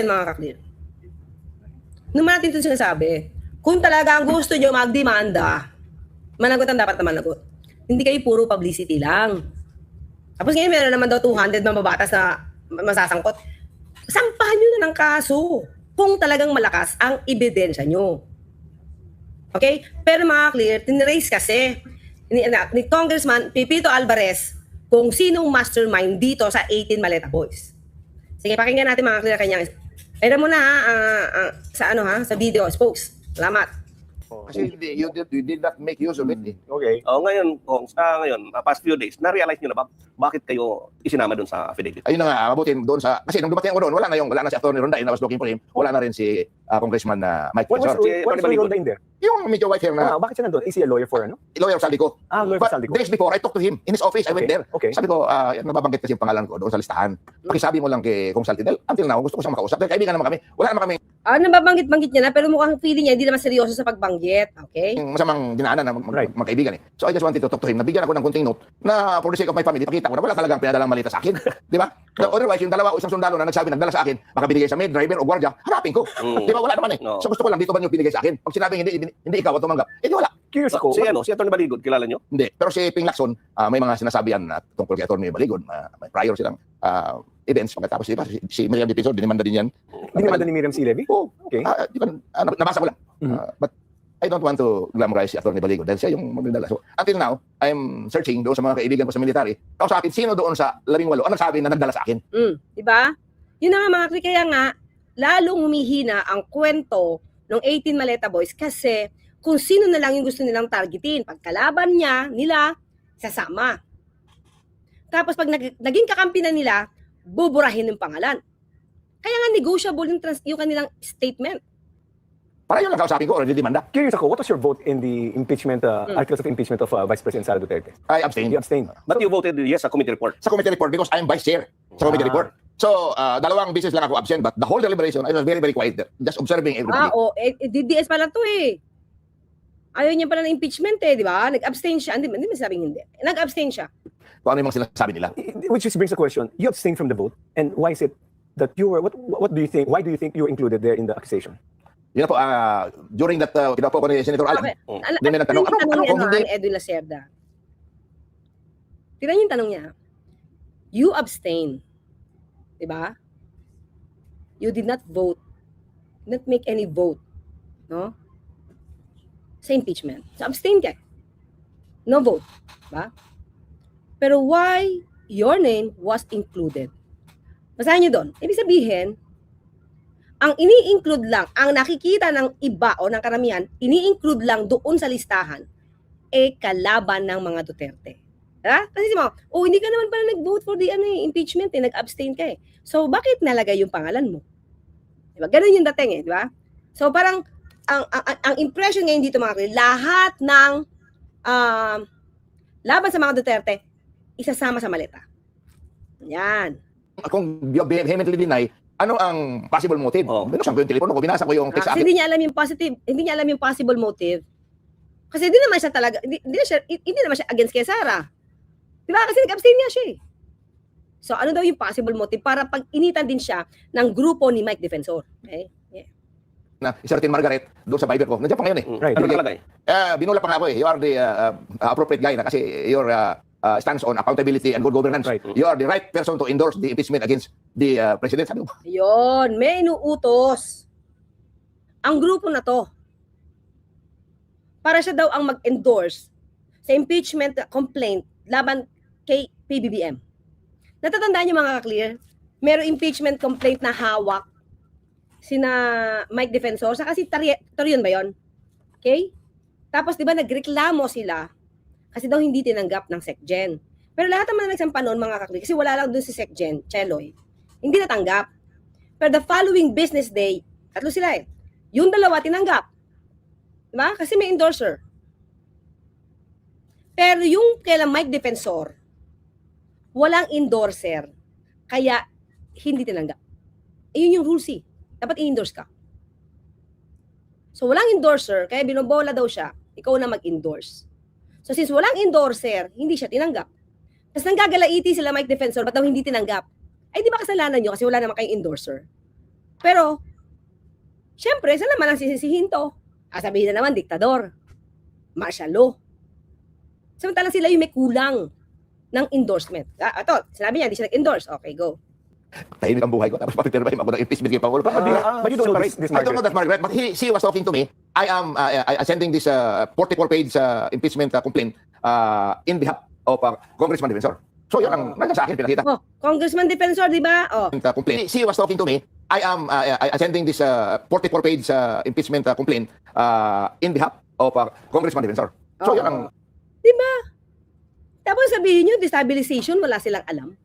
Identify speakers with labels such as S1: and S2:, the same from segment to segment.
S1: 100% mga ka-clear. Naman natin ito sinasabi. Kung talagang gusto nyo magdemanda, managot ang dapat na managot. Hindi kayo puro publicity lang. Tapos ngayon meron naman daw 200 mababatas na masasangkot. Sampahan nyo na ng kaso kung talagang malakas ang ebidensya nyo. Okay? Pero mga clear, tinrace kasi ni Congressman Pepito Alvarez kung sinong mastermind dito sa 18 Maleta Boys. Sige, pakinggan natin mga clear kanyang. Pero muna sa video, spokes. Salamat.
S2: Kasi you did not make use of it.
S3: Okay.
S4: Ngayon, Kong, past few days, na-realize nyo na ba bakit kayo isinama doon sa affidavit?
S2: Ayun na nga, mabutin doon sa... Kasi nung dumating ako doon, wala na si Atty. Ronda, I was looking for him. Wala na rin si Congressman Mike
S3: What's
S2: Defensor.
S3: your role in there?
S2: Yung medyo white hair na
S3: Bakit siya nandun? Is he a lawyer for ano?
S2: lawyer Saldi ko.
S3: Lawyer for
S2: But
S3: Saldi ko.
S2: days before, I talked to him in his office. I went there.
S3: Okay.
S2: Sabi ko, nababanggit kasi yung pangalan ko doon sa listahan. Pakisabi mo lang kay Kong Saldi. Dahil until now, gusto ko siyang makausap. Dahil kaibigan naman kami. Wala naman kami
S1: Nababanggit-banggit niya na, pero mukhang feeling niya, hindi naman seryoso sa pagbanggit. Okay?
S2: masamang dinaanan na magkaibigan eh. So I just wanted to talk to him. Nabigyan ako ng kunting note na for the sake of my family, pakita ko na wala talagang pinadalang malita sa akin. Di ba? Otherwise, yung dalawa o isang sundalo na nagdala sa akin, baka binigay sa maid, driver o gwardiya, hanapin ko. Di ba? Wala naman eh.
S4: No.
S2: So gusto ko lang, dito ba yung binigay sa akin? Pag sinabing hindi ikaw at tumanggap, di wala.
S3: Curious ako.
S4: Si Atty. Baligod, kilala nyo?
S2: Hindi. Pero si Ping Lacson, may mga sinasabihan na tungkol kay Atty. Baligod. May prior silang events. Pagkatapos, di ba? Si Miriam Defensor, dinimanda din yan.
S3: Dinimanda ni Miriam C. Levy?
S2: Oo.
S3: Okay.
S2: Di ba, nabasa ko lang. But I don't want to glamorize si Atty. Baligod dahil siya yung magdadala. So, until now, I'm searching doon sa mga kaibigan ko sa military. Ako sa akin, sino doon sa 18 ang nagsabi na nagdala sa akin?
S1: Di ba? Yun na nga mga clear, kaya nga, lalong humihina ang kwento ng 18 Maleta Boys kasi kung sino na lang yung gusto nilang targetin. Pagkalaban nila, sasama. Tapos pag naging kakampi na nila, buburahin yung pangalan. Kaya nga negotiable yung kanilang statement.
S2: Para yun lang kausapin ko, already demanda.
S3: Curious ako, what was your vote in the impeachment, articles of impeachment of Vice President Sara Duterte?
S2: I abstained.
S3: You abstained.
S4: But you voted yes sa committee report.
S2: Sa committee report because I'm vice chair sa committee report. So, dalawang beses lang ako absent but the whole deliberation, I was very, very quiet there. Just observing everything.
S1: DDS pala to eh. Ayaw niya pala ng impeachment eh, di ba? Nag-abstain siya. Hindi masabing hindi. Nag-abstain siya.
S2: Kung ano yung mga sinasabi nila.
S3: Which just brings the question, you abstained from the vote, and why is it that you were, what do you think, why do you think you were included there in the accusation?
S2: Yun na po, during that, kinapo ko ni Senator Alan.
S1: Okay.
S2: Then may nagtanong, ano kung hindi?
S1: Edwin Lacerda. Tignan niyo yung tanong niya. You abstain. Diba? You did not vote. Did not make any vote. No? Sa impeachment. So abstain ka. No vote. Diba? Pero why your name was included? Basahin niyo doon. Ibig sabihin, ang ini-include lang, ang nakikita ng iba o ng karamihan, ini-include lang doon sa listahan, kalaban ng mga Duterte. Diba? Kasi hindi ka naman pala nag-vote for the impeachment, nag-abstain ka eh. So, bakit nalagay yung pangalan mo? Diba? Ganun yung dating eh, di ba? So, parang, ang impression ngayon dito mga kapatid, lahat ng laban sa mga Duterte, isasama sa maleta. Yan.
S2: Kung vehemently deny, ano ang possible motive? Binuksan ko yung telepono ko, binasa ko yung text sa
S1: Kasi
S2: akin.
S1: hindi niya alam yung possible motive. Kasi hindi naman siya talaga, hindi naman siya against kay Sara. Di ba? Kasi nag-abstain nga siya eh. So, ano daw yung possible motive para pag-initan din siya ng grupo ni Mike Defensor. Okay? Yeah.
S2: Na certain Margaret, doon sa Viber ko. Nandiyan pa ngayon eh.
S3: Right.
S4: Ano nakalagay?
S2: Binula pa nga ako eh. You are the appropriate guy na kasi your stands on accountability and good governance.
S3: Right.
S2: You are the right person to endorse the impeachment against the president. Sabi mo?
S1: Ayun, may inuutos. Ang grupo na to. Para siya daw ang mag-endorse sa impeachment complaint laban kay PBBM. Natatandaan niyo mga ka-clear? Merong impeachment complaint na hawak sina Mike Defensor, saka si Torion ba yun? Okay? Tapos di ba nagreklamo sila kasi daw hindi tinanggap ng SecGen. Pero lahat naman nagsampa noon mga ka-clear, kasi wala lang doon si SecGen, Cheloy. Hindi natanggap. Pero the following business day, tatlo sila eh. Yung dalawa tinanggap. Diba? Kasi may endorser. Pero yung kay Mike Defensor, walang endorser. Kaya hindi tinanggap. Yun yung rules eh. Dapat i-endorse ka. So walang endorser, kaya binobola daw siya, ikaw na mag-endorse. So since walang endorser, hindi siya tinanggap. Tapos nanggagalaiti sila Mike Defensor, ba't daw hindi tinanggap? Ay di ba kasalanan nyo kasi wala naman kayong endorser? Pero, syempre, saan naman ang sisisihin to? Sabihin na naman, diktador, martial law. Samantalang sila yung may kulang ng endorsement. Ito, sinabi niya, hindi siya nag-endorse. Okay, go.
S2: Tahimik ang buhay ko, tapos papipirmahin ako ng impeachment kay Pangulo.
S3: But you don't know this
S2: I don't know
S3: Margaret.
S2: that Margaret, but she was talking to me. I am sending this 44-page impeachment complaint in behalf of Congressman Defensor. So yun ang nasa sa akin, pinakita.
S1: Oh, Congressman Defensor, di ba? Oh,
S2: Complaint. She was talking to me. I am sending this 44-page impeachment complaint in behalf of Congressman Defensor. So yun ang
S1: di ba? Tapos sabihin nyo, destabilization, wala silang alam.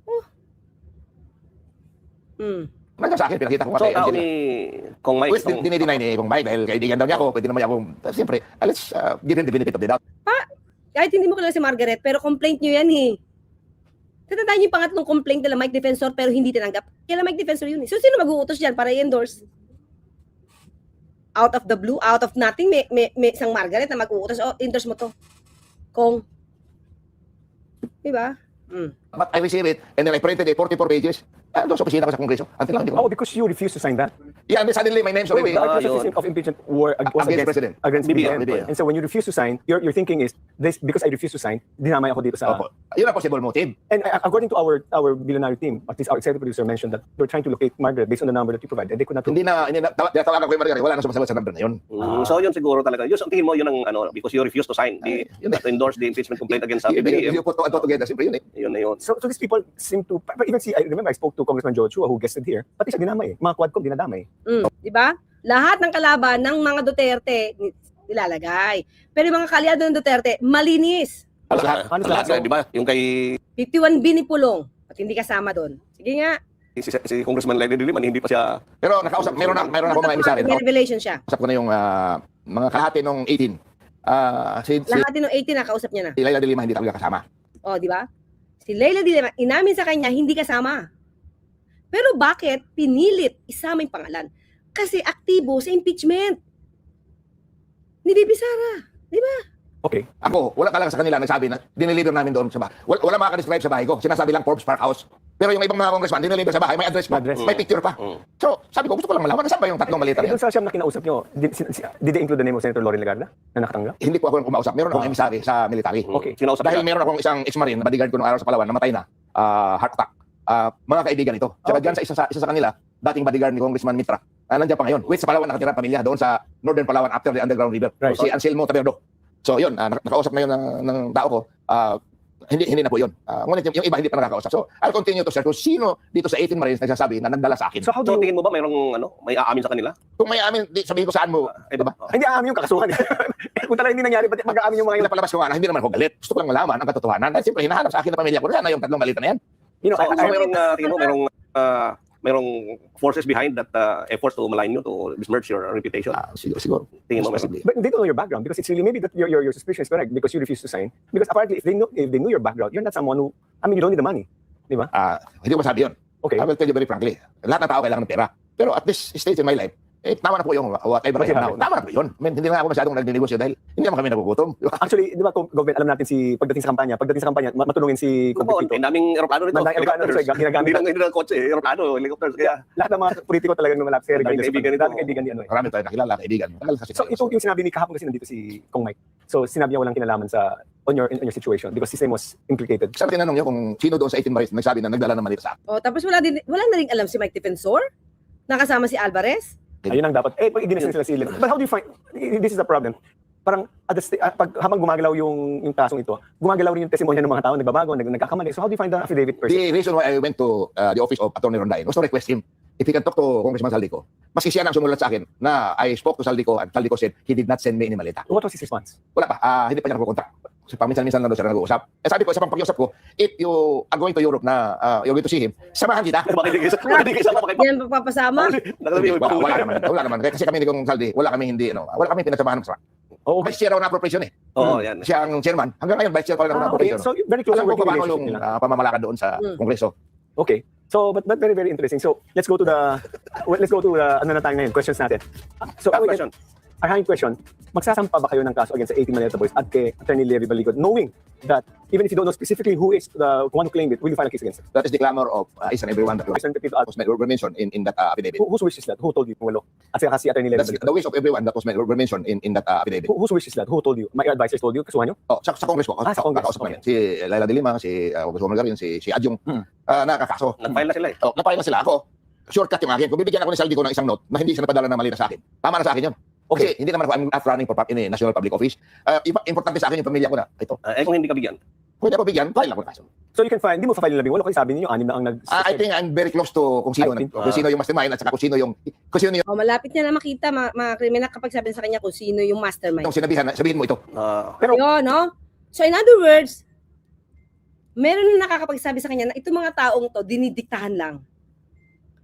S1: Oh.
S2: nasa sa akin, pinakita ko
S4: So,
S2: kasi.
S4: tao ni Kong Mike.
S2: Which dinideny ni Kong Mike dahil kaibigan daw niya ako, pwede naman niya akong, siyempre, let's give him the benefit of the doubt.
S1: Kahit hindi mo kilala si Margaret, pero complaint nyo yan eh. Tatandaan niyo yung pangatlong complaint nila Mike Defensor pero hindi tinanggap. Kaya Mike Defensor yun eh. So sino mag-uutos dyan para i-endorse? Out of the blue, out of nothing, may isang Margaret na mag-uutos. Oh, endorse mo to. Kong. Diba?
S2: But I received it, and then I printed it, 44 pages. Doon sa opisina ko sa Kongreso. Until now, hindi ko.
S3: Oh, because you refused to sign that.
S2: Yeah, and then suddenly my name's already
S3: The articles
S4: yun.
S3: of impeachment was
S2: against President.
S3: against
S4: BBM.
S3: BBM. And so when you refuse to sign, your thinking is this because I refuse to sign, dinamay ako dito sa.
S2: Opo. Yun ang possible motive.
S3: And according to our billionaire team, at least our executive producer mentioned that they're trying to locate Margaret based on the number that you provided. They could not.
S2: Hindi na, tawagan ko yung Margaret, wala na sumasagot sa number na yun.
S4: So yun siguro talaga. Yun, ang tingin mo, yun ang ano, because you refused to sign,
S2: yun
S4: to endorse the impeachment complaint against
S2: If
S4: BBM.
S2: you put two and two together, siyempre yun eh.
S4: Yun na yun.
S3: So these people seem to, but even see, I remember I spoke to Congressman Joe Chua who guested here, pati siya dinamay eh. Mga Quadcom dinadamay.
S1: Diba? Lahat ng kalaban ng mga Duterte nilalagay. Pero yung mga kalyado ng Duterte, malinis.
S2: Lahat.
S4: Lahat, di ba? Yung kay
S1: 51 binipulong. At hindi kasama doon. Sige nga.
S4: si Congressman Lenny Diliman, hindi pa siya.
S2: Pero nakausap, meron ako mga emisaryo.
S1: May revelation siya.
S2: Nakausap ko na yung mga kalahati nung 18. Si
S1: Lahat din ng 18 nakausap niya na.
S2: Laila de Lima hindi talaga kasama.
S1: O, di ba? Si Leila de Lima, inamin sa kanya, hindi kasama. Pero bakit pinilit isama yung pangalan? Kasi aktibo sa impeachment. Ni Bibi Sara. Di ba?
S3: Okay.
S2: Ako, wala ka lang sa kanila nagsabi na dineliver namin doon sa bahay. Wala makaka-describe sa bahay ko. Sinasabi lang Forbes Park House. Pero yung ibang mga congressman, dineliver sa bahay, may address pa,
S3: Address.
S2: may picture pa. So, sabi ko, gusto ko lang malaman, nasaan ba yung tatlong malita na
S3: Doon
S2: yan?
S3: sa siyam na kinausap nyo, did they include the name of Senator Loren Legarda na nakatanggap?
S2: Hindi ko ako yung kumausap. Meron akong emisary sa military.
S3: Okay.
S4: Sinausap
S2: Dahil
S4: siya.
S2: meron akong isang ex-marine na bodyguard ko nung araw sa Palawan, namatay na, heart attack. Mga kaibigan ito. Tsaka
S3: Okay.
S2: dyan sa isa sa kanila, dating bodyguard ni Congressman Mitra, nandiyan pa ngayon. Wait, sa Palawan nakatira ang pamilya, doon sa Northern Palawan after the Underground River.
S3: Right.
S2: Si Anselmo Taberdo. So yun, nakausap na yun ng tao ko. Hindi na po yun. Ngunit yung iba hindi pa nakakausap. So I'll continue to search kung sino dito sa 18 Marines nagsasabi na nagdala sa akin.
S3: So how do
S4: So
S3: you,
S4: tingin mo ba mayroong ano, may aamin sa kanila?
S2: Kung may amin, sabihin ko saan mo,
S4: Eh,
S2: diba?
S3: hindi aamin yung kakasuhan. Kung talaga hindi nangyari, ba't mag-aamin yung mga
S2: Yung napalabas ko nga na hindi naman ako galit. Gusto ko lang malaman ang katotohanan. Dahil siyempre, hinahanap sa akin na pamilya ko. Sana yung tatlong malita na yan.
S3: you know,
S4: So,
S3: I-
S4: merong tingin mo merong forces behind that effort to malign you, to besmirch your reputation.
S2: Siguro.
S4: Tingin mo meron.
S3: But they don't know your background because it's really maybe that your suspicion is correct because you refuse to sign. Because apparently if they knew your background, you're not someone who, I mean, you don't need the money. Di ba?
S2: Hindi ko masabi yun.
S3: Okay.
S2: I will tell you very frankly. Lahat ng tao kailangan ng pera. Pero at this stage in my life, tama na po yung whatever I have now. Tama na po yun. I mean, hindi na ako masyadong nagninegosyo dahil hindi naman kami nagugutom.
S3: Actually, di ba, government, alam natin pagdating sa kampanya, matulungin si
S4: Ano
S3: Kong Pepito.
S4: ang daming aeroplano nito.
S3: Ang daming aeroplano nito,
S4: Helicopters.
S3: ginagamit.
S4: Hindi lang kotse, aeroplano, helicopters. Kaya,
S3: Lahat ng mga politiko talagang lumalapit sa
S4: Daming kaibigan nito.
S3: Daming kaibigan ni ano eh.
S2: Marami tayo nakilala, kaibigan. Tagal kasi
S3: So
S2: tayo.
S3: ito yung sinabi ni kahapon kasi nandito si Kong Mike. So sinabi niya walang kinalaman sa on your situation because his name was implicated.
S2: Sabi tinanong niyo kung sino doon sa 18 Marines nagsabi na nagdala ng malita sa akin.
S1: O, tapos wala na rin alam si Mike Defensor? Nakasama si Alvarez?
S3: Ayun ang dapat. Pag iginisin sila si Lim. But how do you find this is the problem. Parang habang gumagalaw yung kasong ito, gumagalaw rin yung testimonya ng mga tao, nagbabago, nagkakamali. So how do you find the affidavit person?
S2: The reason why I went to the office of Attorney Ronday was to request him if he can talk to Congressman Saldico. Maski siya nang sumulat sa akin na I spoke to Saldico and Saldico said he did not send me any malita.
S3: What was his response?
S2: Wala pa, hindi pa niya nagkukontak. So paminsan-minsan lang daw siya nag-uusap. Sabi ko, sa pag-uusap ko, if you are going to Europe na you're going to see him, samahan kita.
S4: bakit di kayo sama kayo?
S1: Yan papapasama?
S4: Nakasabi mo,
S2: Wala naman. Kasi kami ni Kong Saldi, wala kami pinasamahan ng sarap.
S3: Oh, okay.
S2: Vice chair ako na appropriation eh.
S4: Oo, yan.
S2: Siya ang chairman. Hanggang ngayon, vice chair pa rin ako na
S3: Okay.
S2: appropriation.
S3: So very close
S2: Alam ko
S3: working
S2: paano
S3: relationship
S2: yung
S3: nila.
S2: pamamalakad doon sa Kongreso.
S3: Okay. So but very very interesting. So let's go to the ano na tayo ngayon, questions natin. So
S4: Last question.
S3: Our hanging question, magsasampa ba kayo ng kaso against the 18 Manila Boys at kay Attorney Levy Baligot, knowing that even if you don't know specifically who is the one who claimed it, will you file a case against it?
S2: That is the clamor of is and everyone that was mentioned in that affidavit.
S3: Whose wish is that? Who told you, Pumulo? At saka si Attorney Levy
S2: That's
S3: Baligot.
S2: the wish of everyone that was mentioned in that affidavit.
S3: Whose wish is that? Who told you? My advisors told you? Kasuhan nyo?
S2: Oh, sa Congress ko.
S3: Sa Congress.
S2: Kakausap namin. Si Laila de Lima, si Congresswoman Garin, si Adjong, nakakaso.
S4: Nag-file na sila eh.
S2: Oh, napayag na sila ako. Shortcut yung akin. Kung bibigyan ako ni Saldi ko ng isang note na hindi siya napadala ng Malita sa akin, tama na sa akin yun. Kasi hindi naman ako, I'm not running for in a national public office. Importante sa akin yung pamilya ko na. Ito.
S4: Kung hindi ka bigyan.
S2: Kung hindi ako bigyan, file ako na kaso.
S3: So you can file, hindi mo fa-file yung 18 kasi sabi niyo 6 na ang nag...
S2: I think I'm very close to kung sino, kung sino yung mastermind at saka kung sino yung
S1: O, malapit niya na makita, mga kriminal, kapag sabihin sa kanya kung sino yung mastermind.
S2: sinabihan, sabihin mo ito.
S3: Pero,
S1: Yun, no? So, in other words, meron na nakakapagsabi sa kanya na itong mga taong to, dinidiktahan lang.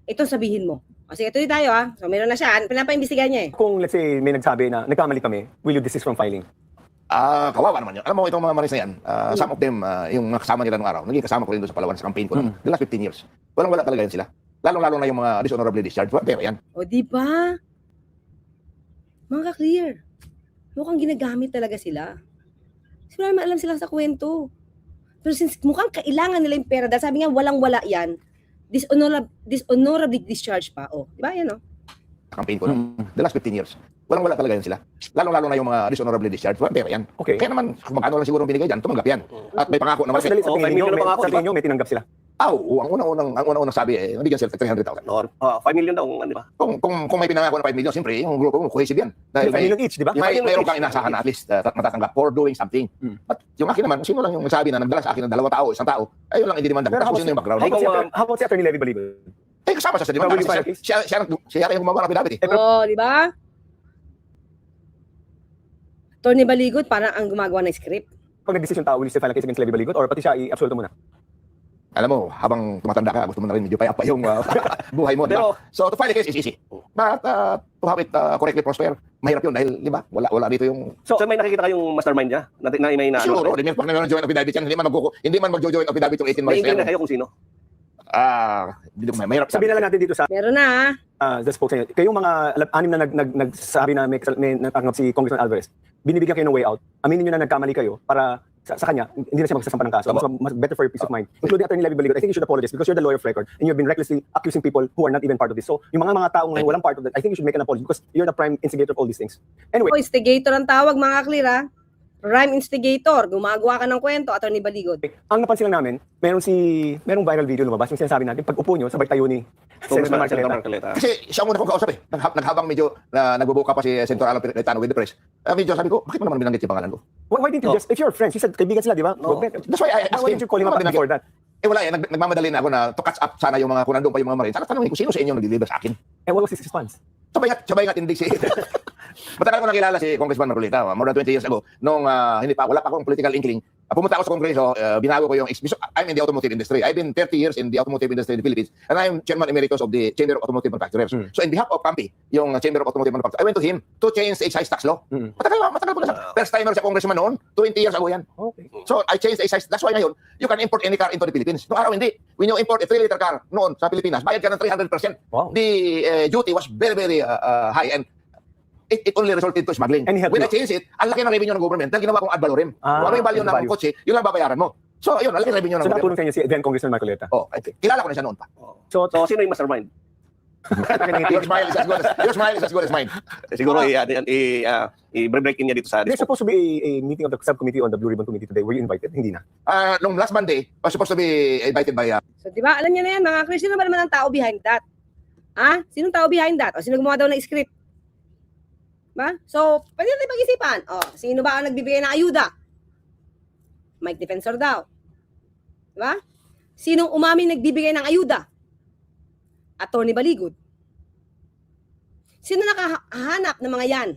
S1: Ito sabihin mo. O sige, tuloy tayo So, meron na siya. Pinapaimbestigahan niya eh.
S3: kung let's say may nagsabi na nagkamali kami, will you desist from filing?
S2: Kawawa naman yun. Alam mo, itong mga maris na yan, some of them, yung kasama nila nung araw, naging kasama ko rin doon sa Palawan sa campaign ko. The last 15 years. Walang-wala talaga yan sila. Lalong-lalo na yung mga dishonorably discharged. Pero yan.
S1: O, di ba? Mga clear. Mukhang ginagamit talaga sila. Kasi wala naman alam sila sa kwento. Pero since mukhang kailangan nila yung pera, dahil sabi nga walang-wala yan, dishonorably discharged pa. O, di ba yan, no?
S2: Campaign ko no? The last 15 years. Walang-wala talaga yan sila. Lalong-lalo na yung mga dishonorably discharged. Pero yan.
S3: Okay.
S2: Kaya naman, kung magkano lang siguro binigay dyan, tumanggap yan. At may pangako naman.
S3: Mas dali sa
S4: Oh,
S3: tingin
S4: 5
S3: niyo,
S4: million na pangako,
S3: sa
S4: di ba?
S3: tingin niyo may tinanggap sila.
S2: Ang unang sabi, nabigyan sila 300,000.
S4: 5 million daw, di ba?
S2: Kung may pinangako na 5 million, siyempre, yung grupo mo, cohesive yan. Dahil
S3: 5 million each, di ba?
S2: mayroon kang inasahan na at least matatanggap for doing something. At yung akin naman, sino lang yung nagsabi na nagdala sa akin ng 2 tao, 1 tao, ayun lang hindi naman dapat. Kung sino yung background.
S3: How about si Attorney Levy Baligot?
S2: Kasama siya sa demand.
S3: Will you file a case?
S2: Siya yung gumawa ng affidavit.
S1: O, di ba? Tony Baligot, parang ang gumagawa ng script.
S3: Pag nag-decision tao, will you still file a case against Levy Baligot or pati siya i-absolto mo na?
S2: Alam mo, habang tumatanda ka, gusto mo na rin medyo payapa yung buhay mo.
S4: Pero,
S2: So, to file a case is easy. But to have it correctly prosper, mahirap yun dahil, di ba, wala dito yung...
S4: so may nakikita kayong mastermind niya? Na may na
S2: Siguro, pag na-join affidavit yan, hindi man mag-join affidavit yung 18 months.
S4: may na kayo kung sino?
S2: Hindi ko mahirap.
S3: Sabihin na lang natin dito sa
S1: Meron na,
S3: the spokesman. Kayong mga 6 na nagsabi na may natanggap si Congressman Alvarez, binibigyan kayo ng way out. Aminin niyo na nagkamali kayo para sa kanya, hindi na siya magsasampa ng kaso. Mas better for your peace of mind. Including Attorney Levy Baligot, I think you should apologize because you're the lawyer of record and you've been recklessly accusing people who are not even part of this. So, yung mga taong walang part of that, I think you should make an apology because you're the prime instigator of all these things. Anyway,
S1: o, instigator ang tawag, mga clear, Rhyme instigator, gumagawa ka ng kwento, Attorney Baligot.
S3: ang napansin lang namin, merong viral video lumabas yung sinasabi natin, pag upo nyo, sabay tayo ni Senator
S4: Senator
S3: Marcoleta.
S4: Marcoleta.
S2: Kasi siya muna kong kausap eh. Naghabang medyo nagbubuka pa si Senator Alan Cayetano with the press. Medyo sabi ko, bakit mo naman binanggit yung pangalan ko?
S3: Why didn't you just, if you're friends, you said kaibigan sila, di ba?
S4: No.
S2: That's why I asked
S3: Why
S2: him.
S3: didn't you call him up before that?
S2: Wala nagmamadali na ako na to catch up sana yung mga kung nandun pa yung mga marine. Saka tanongin ko, sino sa inyo nag-deliver sa akin?
S3: And what was his response?
S2: Sabay nga hindi si... Matagal ko nakilala si Congressman Marcoleta, more than 20 years ago, nung wala pa akong political inkling. Pumunta ako sa Kongreso, binago ko yung... I'm in the automotive industry. I've been 30 years in the automotive industry in the Philippines, and I'm Chairman Emeritus of the Chamber of Automotive Manufacturers. So in behalf of PAMPI, yung Chamber of Automotive Manufacturers, I went to him to change the excise tax law. Matagal ko na siya. First timer sa Congressman noon, 20 years ago yan.
S3: Okay.
S2: So I changed the excise. That's why ngayon, you can import any car into the Philippines. Noong araw hindi. When you import a 3-liter car noon sa Pilipinas, bayad ka ng 300%.
S3: Wow.
S2: The duty was very, very high and it only resulted to smuggling.
S3: And he helped
S2: When
S3: you.
S2: I changed it, ang laki ng revenue ng government dahil ginawa kong ad valorem.
S3: Ah,
S2: Kung ano yung value
S3: the
S2: ng
S3: value.
S2: kotse, yun lang babayaran mo. So, ayun, ang laki ng revenue ng
S3: So
S2: government.
S3: nakatulong sa inyo si then Congressman Marcoleta.
S2: Oh, kilala ko na siya noon pa.
S3: So,
S4: So sino yung mastermind?
S2: Your smile is as good as mine.
S4: Siguro i-break in niya dito sa
S3: there's supposed to be a meeting of the subcommittee on the Blue Ribbon Committee today. Were you invited? Hindi na.
S2: Nung last Monday, was supposed to be invited by
S1: So, di ba, alam niyo na yan, mga clear, sino ba naman ang tao behind that? Sinong tao behind that? O, sino gumawa daw ng script? Ba? So, pwede natin pag-isipan. Sino ba ang nagbibigay ng ayuda? Mike Defensor daw. Diba? Sinong umaming nagbibigay ng ayuda? Attorney Baligot. Sino nakahanap ng mga yan?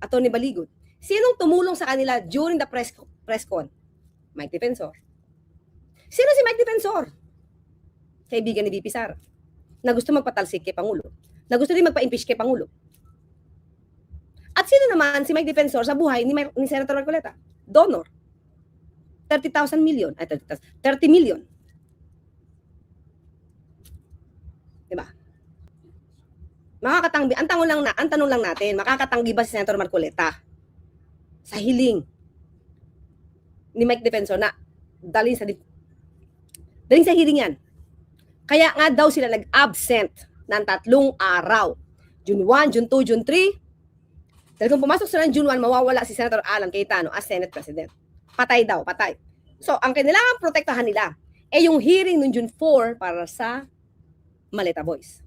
S1: Attorney Baligot. Sinong tumulong sa kanila during the press con? Mike Defensor. Sino si Mike Defensor? Kaibigan ni VP Sara. Na gusto magpatalsik kay Pangulo. Na gusto rin magpa-impeach kay Pangulo. At sino naman si Mike Defensor sa buhay ni Senator Marcoleta? Donor. 30 million. Diba? Makakatanggi, ang tanong lang natin, makakatanggi ba si Senator Marcoleta sa hiling ni Mike Defensor na dalhin sa hearing yan. Kaya nga daw sila nag-absent ng 3 araw. June 1, June 2, June 3. Dahil kung pumasok sila ng June 1, mawawala si Senator Alan Cayetano as Senate President. Patay daw, patay. So, ang kailangan protektahan nila yung hearing ng June 4 para sa Maleta Boys.